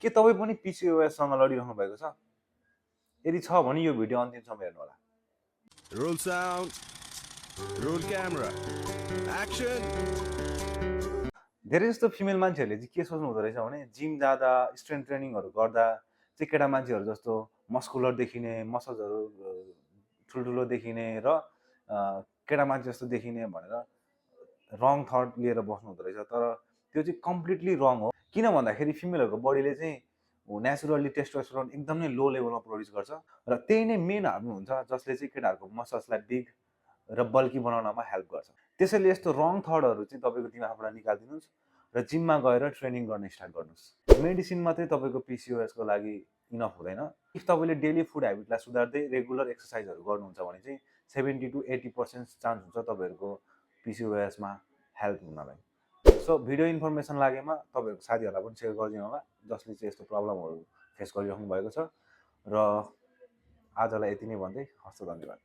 के तपाईँ पनि पिसिओएससँग लडिरहनु भएको छ? यदि छ भने यो भिडियो अन्तिमसम्म हेर्नु होला। Roll sound, roll camera, action. धेरै जस्तो फिमेल मान्छेहरूले चाहिँ के सोच्नु हुँदो रहेछ भने जिम जाँदा स्ट्रेन्थ ट्रेनिङहरू गर्दा चाहिँ केटा मान्छेहरू जस्तो मस्कुलर देखिने, मसल्सहरू ठुल्ठुलो देखिने र केटा मान्छे जस्तो देखिने भनेर रङ थट लिएर बस्नु हुँदो रहेछ। तर त्यो चाहिँ कम्प्लिटली रङ हो। किन भन्दाखेरि फिमेलहरूको बडीले चाहिँ नेचुरली टेस्टोस्टेरोन एकदम नै लो लेभलमा प्रड्युस गर्छ र त्यही नै मेन हार्मोन हुन्छ जसले चाहिँ केटाहरूको मसल्सलाई बिग र बल्की बनाउनमा हेल्प गर्छ। त्यसैले यस्तो रङ थटहरू चाहिँ तपाईँको दिमागबाट निकालिदिनुहोस् र जिममा गएर ट्रेनिङ गर्न स्टार्ट गर्नुहोस्। मेडिसिन मात्रै तपाईँको पिसिओएसको लागि इनफ हुँदैन। इफ तपाईँले डेली फुड हेबिटलाई सुधार्दै रेगुलर एक्सर्साइजहरू गर्नुहुन्छ भने चाहिँ 70 to 80% चान्स हुन्छ तपाईँहरूको पिसिओएसमा हेल्प हुनलाई। सो भिडियो इन्फर्मेसन लागेमा तपाईँहरूको साथीहरूलाई पनि सेयर गरिदिनु होला जसले चाहिँ यस्तो प्रब्लमहरू फेस गरिराख्नु भएको छ। र आजलाई यति नै भन्दै हस्त, धन्यवाद।